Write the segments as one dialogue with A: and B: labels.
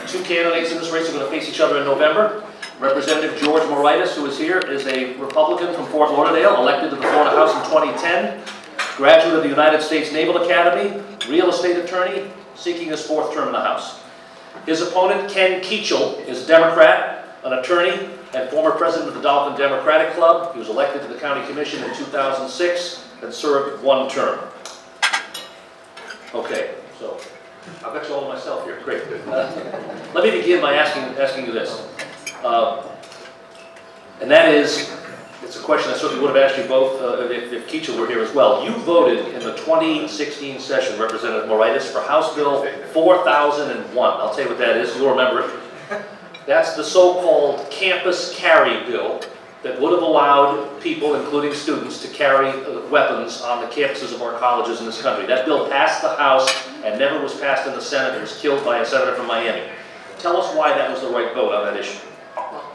A: two candidates in this race are going to face each other in November. Representative George Moraitis, who is here, is a Republican from Fort Lauderdale, elected to the Florida House in 2010, graduate of the United States Naval Academy, real estate attorney, seeking his fourth term in the House. His opponent, Ken Keachel, is a Democrat, an attorney, and former president of the Dolphin Democratic Club. He was elected to the County Commission in 2006 and served one term. Okay, so I've got you all to myself here. Great. Let me begin by asking you this. And that is, it's a question I certainly would have asked you both if Keachel were here as well. You voted in the 2016 session, Representative Moraitis, for House Bill 4001. I'll tell you what that is. You'll remember it. That's the so-called campus carry bill that would have allowed people, including students, to carry weapons on the campuses of our colleges in this country. That bill passed the House and never was passed in the Senate. It was killed by a senator from Miami. Tell us why that was the right vote on that issue.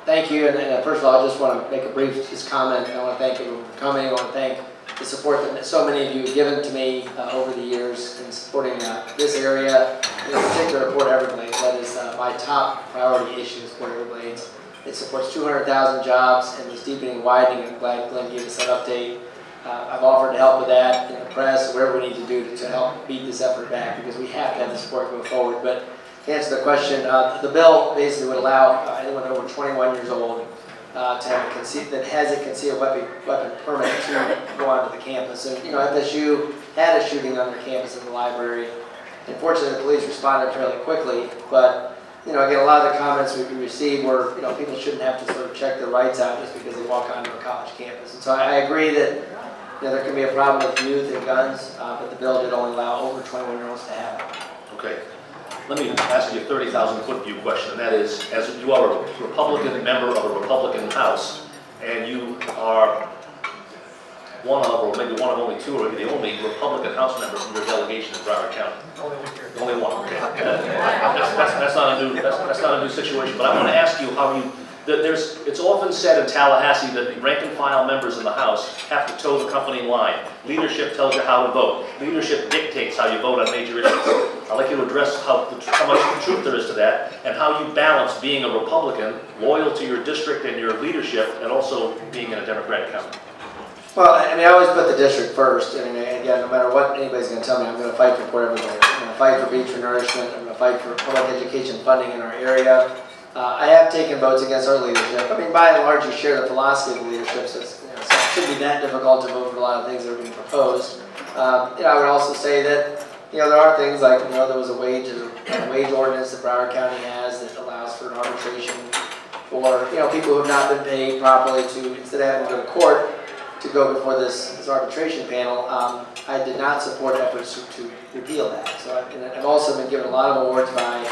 B: Thank you, and first of all, I just want to make a brief comment. I want to thank everyone for coming. I want to thank the support that so many of you have given to me over the years in supporting this area, in particular Port Everglades. That is my top priority issue is Port Everglades. It supports 200,000 jobs and is deepening and widening. I'm glad Glenn gave us that update. I've offered to help with that in the press, whatever we need to do to help beat this effort back, because we have to have the support go forward. But to answer the question, the bill basically would allow anyone over 21 years old to have that has a concealed weapon permit to go onto the campus. And FSU had a shooting on their campus in the library. Unfortunately, the police responded fairly quickly, but again, a lot of the comments we received were, people shouldn't have to sort of check their rights out just because they walk onto a college campus. And so I agree that there can be a problem with youth and guns, but the bill did only allow over 21-year-olds to have it.
A: Okay. Let me ask you a 30,000-foot view question, and that is, as you are a Republican member of a Republican House, and you are one of, or maybe one of only two, or maybe the only Republican House member from your delegation in Broward County. Only one. Okay. That's not a new situation. But I want to ask you how you. It's often said in Tallahassee that the rank and file members in the House have to toe the company line. Leadership tells you how to vote. Leadership dictates how you vote on major issues. I'd like you to address how much truth there is to that, and how you balance being a Republican, loyal to your district and your leadership, and also being in a Democratic county.
B: Well, I always put the district first. Again, no matter what anybody's going to tell me, I'm going to fight for Port Everglades. I'm going to fight for beach for nourishment. I'm going to fight for public education funding in our area. I have taken votes against our leadership. By and large, you share the philosophy of the leadership, so it shouldn't be that difficult to vote for a lot of things that are being proposed. I would also say that there are things like there was a wage ordinance that Broward County has that allows for an arbitration for people who have not been paid properly to, instead of having to go to court, to go before this arbitration panel. I did not support efforts to repeal that. So I've also been given a lot of awards by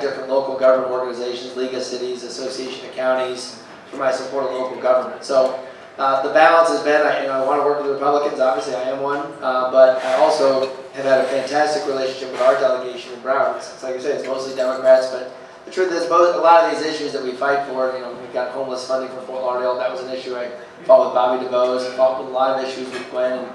B: different local government organizations, League of Cities, Association of Counties, for my support of local government. So the balance has been, I want to work with the Republicans, obviously I am one, but I also have had a fantastic relationship with our delegation in Broward. It's like I said, it's mostly Democrats, but the truth is, a lot of these issues that we fight for, we've got homeless funding for Fort Lauderdale. That was an issue I fought with Bobby DeVos. I fought with a lot of issues with Glenn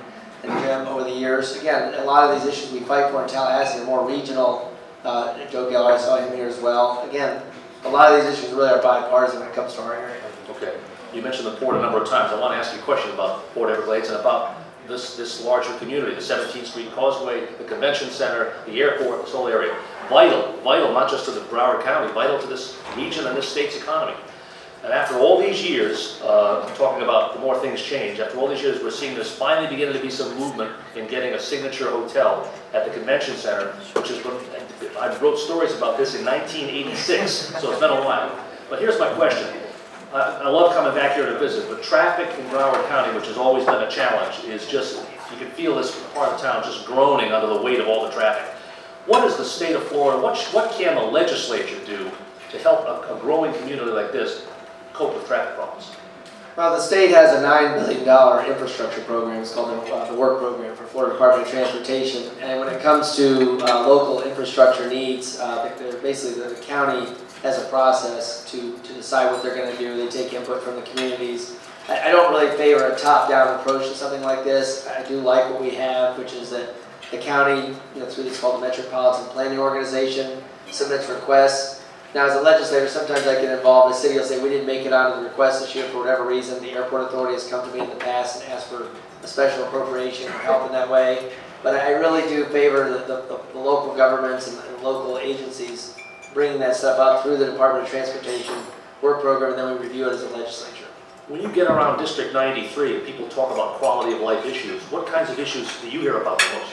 B: and Jim over the years. Again, a lot of these issues we fight for in Tallahassee are more regional. Joe Geller, I saw him here as well. Again, a lot of these issues really are bipartisan when it comes to our area.
A: Okay. You mentioned the port a number of times. I want to ask you a question about Port Everglades and about this larger community, the 17th Street Causeway, the Convention Center, the airport, this whole area. Vital not just to the Broward County, vital to this region and this state's economy. And after all these years, talking about the more things change, after all these years, we're seeing there's finally beginning to be some movement in getting a signature hotel at the Convention Center, which is what I wrote stories about this in 1986, so it's been a while. But here's my question. I love coming back here to visit, but traffic in Broward County, which has always been a challenge, is just, you can feel this part of town just groaning under the weight of all the traffic. What is the state of Florida, what can the legislature do to help a growing community like this cope with traffic problems?
B: Well, the state has a $9 billion infrastructure program. It's called the WORK program for Florida Department of Transportation. And when it comes to local infrastructure needs, basically the county has a process to decide what they're going to do. They take input from the communities. I don't really favor a top-down approach to something like this. I do like what we have, which is that the county, through this called the Metropolitan Planning Organization, submits requests. Now, as a legislator, sometimes I get involved. The city will say, we didn't make it onto the request this year for whatever reason. The airport authority has come to me in the past and asked for a special appropriation or help in that way. But I really do favor the local governments and local agencies bringing that stuff up through the Department of Transportation work program, and then we review it as a legislature.
A: When you get around District 93 and people talk about quality of life issues, what kinds of issues do you hear about the most?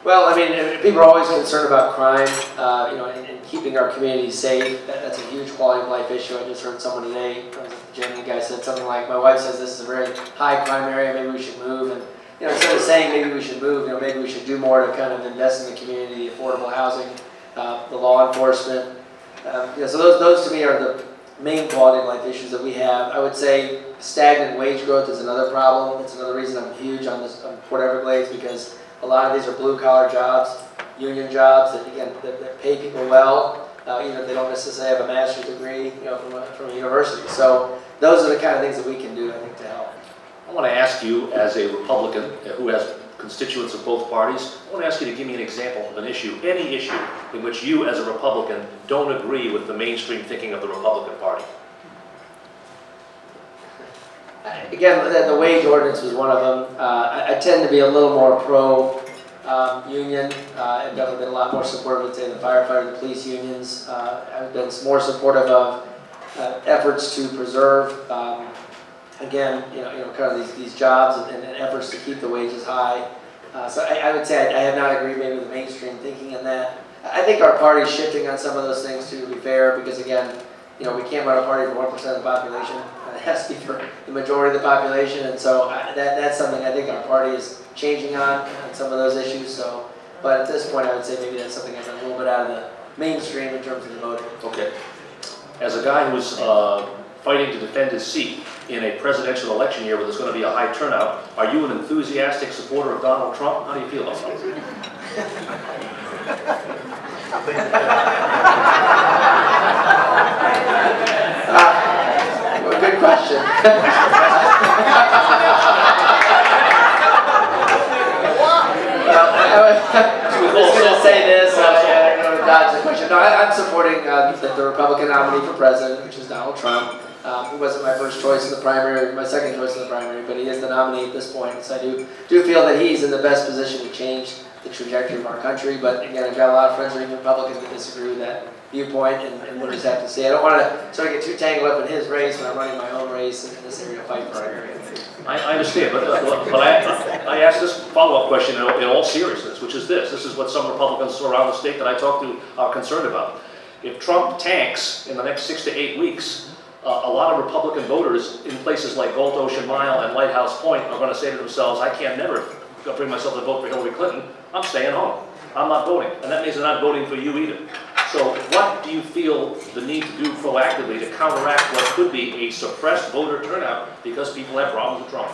B: Well, I mean, people are always concerned about crime, and keeping our communities safe. That's a huge quality of life issue. I just heard someone today, the German guy said something like, my wife says this is a very high crime area, maybe we should move. And instead of saying maybe we should move, maybe we should do more to kind of invest in the community, affordable housing, the law enforcement. So those to me are the main quality of life issues that we have. I would say stagnant wage growth is another problem. It's another reason I'm huge on Port Everglades, because a lot of these are blue-collar jobs, union jobs that, again, that pay people well, even if they don't necessarily have a master's degree, from a university. So those are the kind of things that we can do, I think, to help.
A: I want to ask you, as a Republican who has constituents of both parties, I want to ask you to give me an example of an issue, any issue, in which you, as a Republican, don't agree with the mainstream thinking of the Republican Party.
B: Again, the wage ordinance was one of them. I tend to be a little more pro-union. I've definitely been a lot more supportive of, say, the firefighter, the police unions. I've been more supportive of efforts to preserve, again, kind of these jobs and efforts to keep the wages high. So I would say I have not agreed maybe with the mainstream thinking in that. I think our party's shifting on some of those things too, to be fair, because again, we can't run a party for 1% of the population. It has to be for the majority of the population, and so that's something I think our party is changing on some of those issues. So, but at this point, I would say maybe that's something that's a little bit out of the mainstream in terms of the voting.
A: Okay. As a guy who's fighting to defend his seat in a presidential election year where there's going to be a high turnout, are you an enthusiastic supporter of Donald Trump? How do you feel about that?
B: Well, good question. I was going to say this, I'm going to dodge the question. No, I'm supporting the Republican nominee for president, which is Donald Trump. He wasn't my first choice in the primary, my second choice in the primary, but he is the nominee at this point. So I do feel that he's in the best position to change the trajectory of our country. But again, I've got a lot of friends who are Republicans that disagree with that viewpoint and what does have to say. I don't want to sort of get too tangled up in his race when I'm running my own race in this area to fight for our area.
A: I understand, but I asked this follow-up question in all seriousness, which is this. This is what some Republicans around the state that I talk to are concerned about. If Trump tanks in the next 6 to 8 weeks, a lot of Republican voters in places like Gulf Ocean Mile and Lighthouse Point are going to say to themselves, I can never bring myself to vote for Hillary Clinton. I'm staying home. I'm not voting. And that means they're not voting for you either. So what do you feel the need to do proactively to counteract what could be a suppressed voter turnout because people have problems with Trump?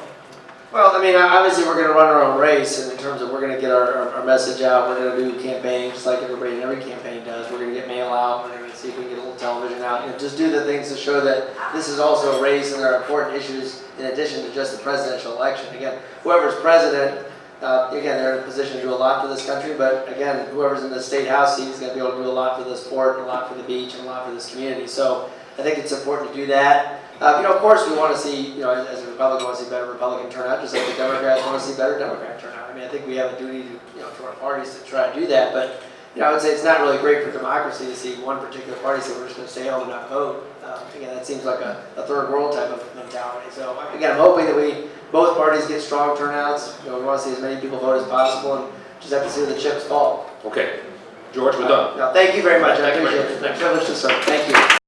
B: Well, I mean, obviously we're going to run our own race, and in terms of we're going to get our message out, we're going to do campaigns just like everybody in every campaign does. We're going to get mail out, we're going to see if we can get a little television out, just do the things to show that this is also a race and there are important issues in addition to just the presidential election. Again, whoever's president, again, they're in a position to do a lot for this country, but again, whoever's in the state house seat is going to be able to do a lot for this port, a lot for the beach, and a lot for this community. So I think it's important to do that. Of course, we want to see, as a Republican, want to see better Republican turnout, just like the Democrats want to see better Democrat turnout. I mean, I think we have a duty to our parties to try to do that, but I would say it's not really great for democracy to see one particular party say we're just going to stay home and not vote. Again, that seems like a third world type of mentality. So again, I'm hoping that both parties get strong turnouts. We want to see as many people vote as possible, and just have to see where the chips fall.
A: Okay. George, we're done.
B: No, thank you very much.
A: Thank
B: I
A: you
B: appreciate
A: very
B: it.
A: much.
B: It's a privilege to serve. Thank you.